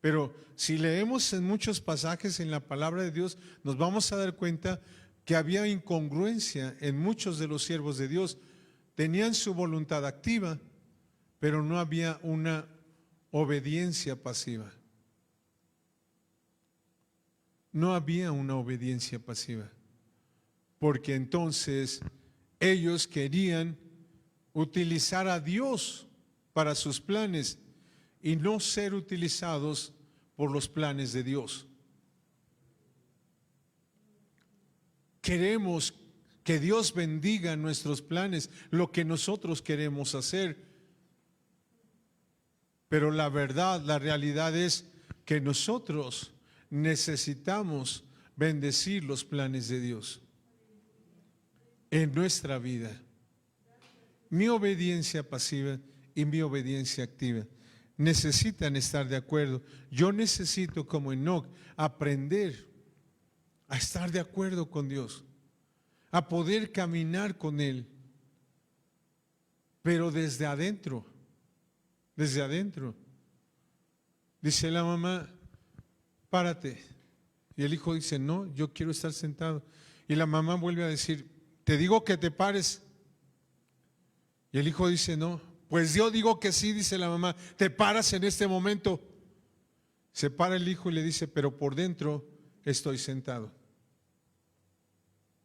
Pero si leemos en muchos pasajes en la palabra de Dios, nos vamos a dar cuenta que había incongruencia en muchos de los siervos de Dios. Tenían su voluntad activa, pero no había una obediencia pasiva. No había una obediencia pasiva, porque entonces ellos querían utilizar a Dios para sus planes y no ser utilizados por los planes de Dios. Queremos que Dios bendiga nuestros planes, lo que nosotros queremos hacer. Pero la verdad, la realidad es que nosotros necesitamos bendecir los planes de Dios en nuestra vida. Mi obediencia pasiva y mi obediencia activa necesitan estar de acuerdo. Yo necesito, como Enoc, aprender a estar de acuerdo con Dios, a poder caminar con Él, pero desde adentro, desde adentro. Dice la mamá: párate. Y el hijo dice, no, yo quiero estar sentado. Y la mamá vuelve a decir, te digo que te pares. Y el hijo dice, no, pues yo digo que sí, dice la mamá, te paras en este momento. Se para el hijo y le dice, pero por dentro estoy sentado.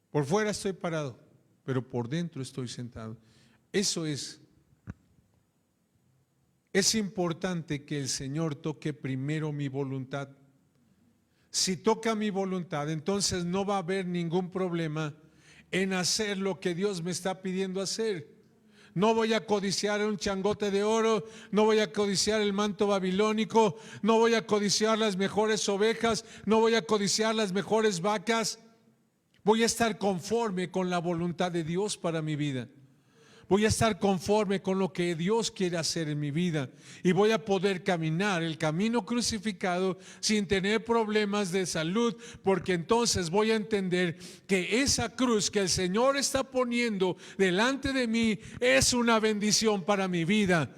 Por fuera estoy parado, pero por dentro estoy sentado. Eso es importante que el Señor toque primero mi voluntad. Si toca mi voluntad, entonces no va a haber ningún problema en hacer lo que Dios me está pidiendo hacer. No voy a codiciar un changote de oro, no voy a codiciar el manto babilónico, no voy a codiciar las mejores ovejas, no voy a codiciar las mejores vacas. Voy a estar conforme con la voluntad de Dios para mi vida. Voy a estar conforme con lo que Dios quiere hacer en mi vida y voy a poder caminar el camino crucificado sin tener problemas de salud, porque entonces voy a entender que esa cruz que el Señor está poniendo delante de mí es una bendición para mi vida.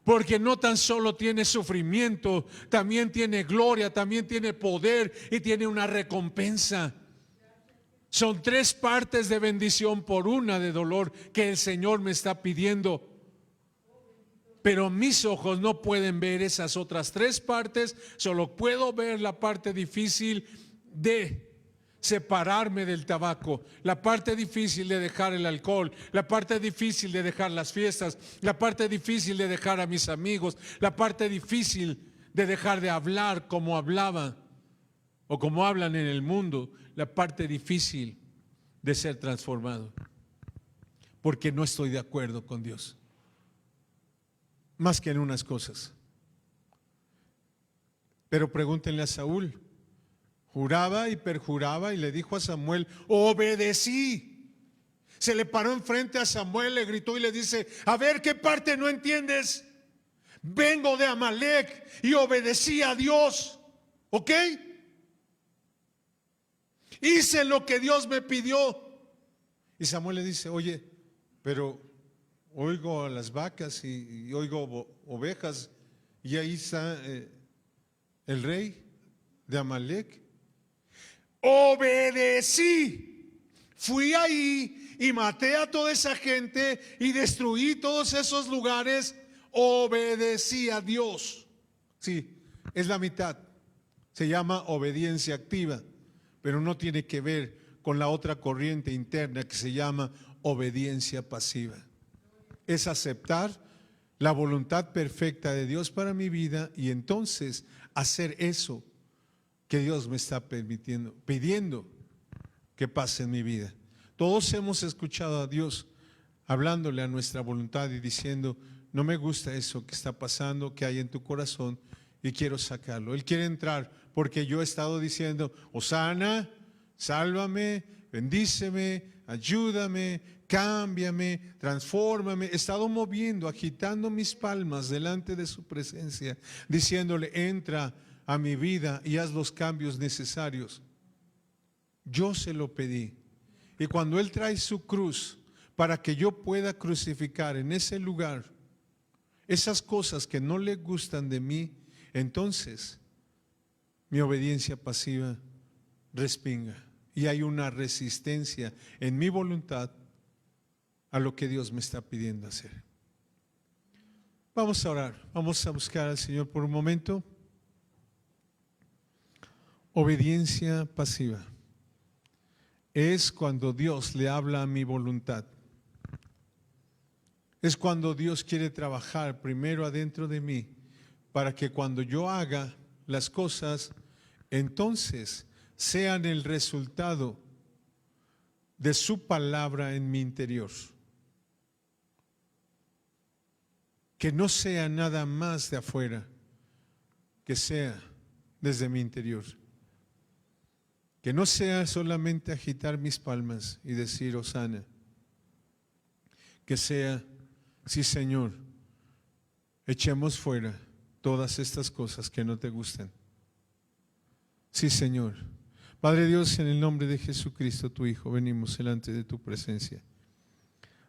Porque no tan solo tiene sufrimiento, también tiene gloria, también tiene poder y tiene una recompensa. Son 3 partes de bendición por una de dolor que el Señor me está pidiendo. Pero mis ojos no pueden ver esas otras 3 partes, solo puedo ver la parte difícil de separarme del tabaco, la parte difícil de dejar el alcohol, la parte difícil de dejar las fiestas, la parte difícil de dejar a mis amigos, la parte difícil de dejar de hablar como hablaba o como hablan en el mundo, la parte difícil de ser transformado, porque no estoy de acuerdo con Dios, más que en unas cosas. Pero pregúntenle a Saúl, juraba y perjuraba y le dijo a Samuel, obedecí. Se le paró enfrente a Samuel, le gritó y le dice, a ver, ¿qué parte no entiendes? Vengo de Amalek y obedecí a Dios, ¿ok? Hice lo que Dios me pidió. Y Samuel le dice, oye, pero oigo a las vacas y oigo ovejas y ahí está el rey de Amalek. Obedecí, fui ahí y maté a toda esa gente y destruí todos esos lugares. Obedecí a Dios. Sí, es la mitad. Se llama obediencia activa, pero no tiene que ver con la otra corriente interna que se llama obediencia pasiva. Es aceptar la voluntad perfecta de Dios para mi vida y entonces hacer eso que Dios me está pidiendo que pase en mi vida. Todos hemos escuchado a Dios hablándole a nuestra voluntad y diciendo, no me gusta eso que está pasando, que hay en tu corazón y quiero sacarlo. Él quiere entrar porque yo he estado diciendo, Hosana, sálvame, bendíceme, ayúdame, cámbiame, transfórmame. He estado moviendo, agitando mis palmas delante de su presencia, diciéndole, entra a mi vida y haz los cambios necesarios. Yo se lo pedí. Y cuando Él trae su cruz para que yo pueda crucificar en ese lugar esas cosas que no le gustan de mí, entonces mi obediencia pasiva respinga y hay una resistencia en mi voluntad a lo que Dios me está pidiendo hacer. Vamos a orar, vamos a buscar al Señor por un momento. Obediencia pasiva es cuando Dios le habla a mi voluntad. Es cuando Dios quiere trabajar primero adentro de mí para que cuando yo haga las cosas, entonces sean el resultado de su palabra en mi interior. Que no sea nada más de afuera, que sea desde mi interior. Que no sea solamente agitar mis palmas y decir Hosana. Que sea, sí Señor, echemos fuera todas estas cosas que no te gustan. Sí Señor. Padre Dios, en el nombre de Jesucristo tu Hijo, venimos delante de tu presencia.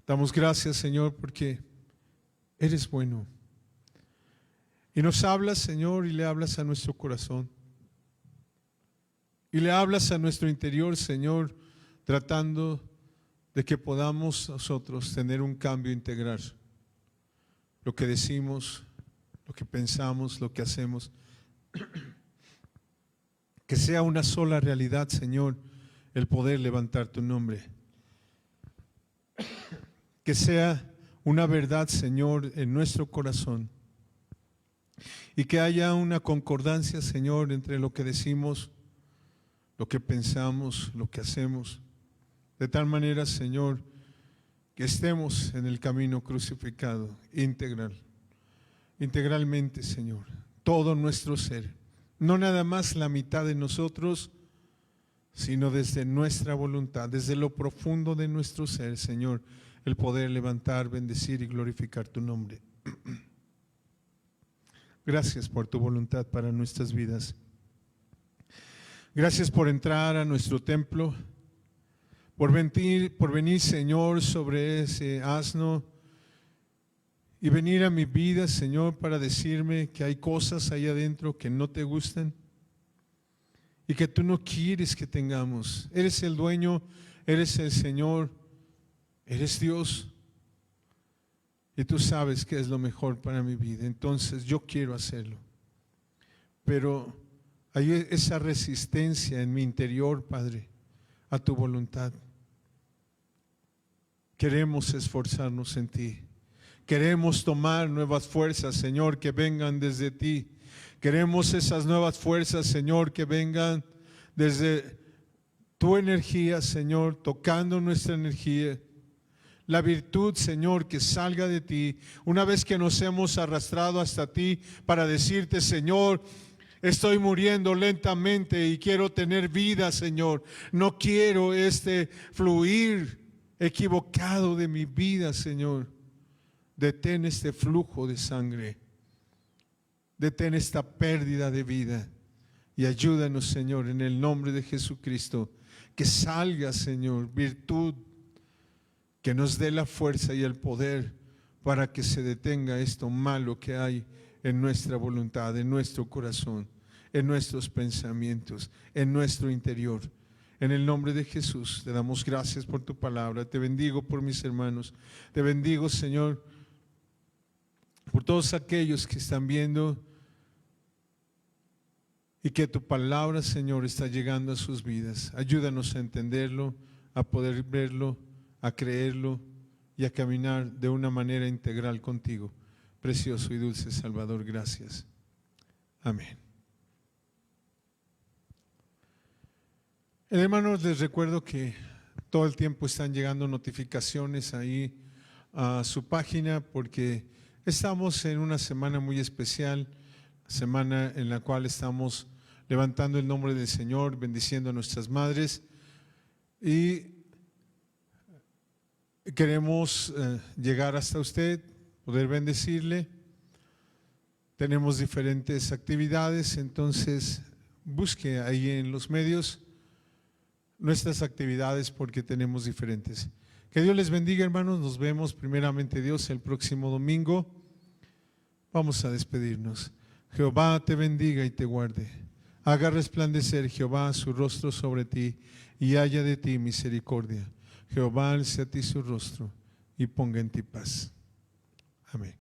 Damos gracias Señor porque eres bueno. Y nos hablas Señor y le hablas a nuestro corazón. Y le hablas a nuestro interior, Señor, tratando de que podamos nosotros tener un cambio integral. Lo que decimos, lo que pensamos, lo que hacemos. Que sea una sola realidad, Señor, el poder levantar tu nombre. Que sea una verdad, Señor, en nuestro corazón. Y que haya una concordancia, Señor, entre lo que decimos, lo que pensamos, lo que hacemos. De tal manera, Señor, que estemos en el camino crucificado, integralmente, Señor, todo nuestro ser. No nada más la mitad de nosotros, sino desde nuestra voluntad, desde lo profundo de nuestro ser, Señor, el poder levantar, bendecir y glorificar tu nombre. Gracias por tu voluntad para nuestras vidas. Gracias por entrar a nuestro templo, por venir, Señor, sobre ese asno y venir a mi vida, Señor, para decirme que hay cosas ahí adentro que no te gustan y que tú no quieres que tengamos. Eres el dueño, eres el Señor, eres Dios y tú sabes qué es lo mejor para mi vida. Entonces yo quiero hacerlo, pero hay esa resistencia en mi interior, Padre, a tu voluntad. Queremos esforzarnos en ti. Queremos tomar nuevas fuerzas, Señor, que vengan desde ti. Queremos esas nuevas fuerzas, Señor, que vengan desde tu energía, Señor, tocando nuestra energía. La virtud, Señor, que salga de ti. Una vez que nos hemos arrastrado hasta ti para decirte, Señor, estoy muriendo lentamente y quiero tener vida, Señor. No quiero este fluir equivocado de mi vida, Señor. Detén este flujo de sangre. Detén esta pérdida de vida. Y ayúdanos, Señor, en el nombre de Jesucristo. Que salga, Señor, virtud que nos dé la fuerza y el poder para que se detenga esto malo que hay en nuestra voluntad, en nuestro corazón, en nuestros pensamientos, en nuestro interior. En el nombre de Jesús te damos gracias por tu palabra. Te bendigo por mis hermanos. Te bendigo, Señor, por todos aquellos que están viendo y que tu palabra, Señor, está llegando a sus vidas. Ayúdanos a entenderlo, a poder verlo, a creerlo y a caminar de una manera integral contigo. Precioso y dulce Salvador, gracias. Amén. Hermanos, les recuerdo que todo el tiempo están llegando notificaciones ahí a su página porque estamos en una semana muy especial, semana en la cual estamos levantando el nombre del Señor, bendiciendo a nuestras madres y queremos llegar hasta usted, poder bendecirle. Tenemos diferentes actividades, entonces busque ahí en los medios nuestras actividades porque tenemos diferentes. Que Dios les bendiga, hermanos. Nos vemos primeramente Dios el próximo domingo. Vamos a despedirnos. Jehová te bendiga y te guarde. Haga resplandecer Jehová su rostro sobre ti y haya de ti misericordia. Jehová alce a ti su rostro y ponga en ti paz. Amén.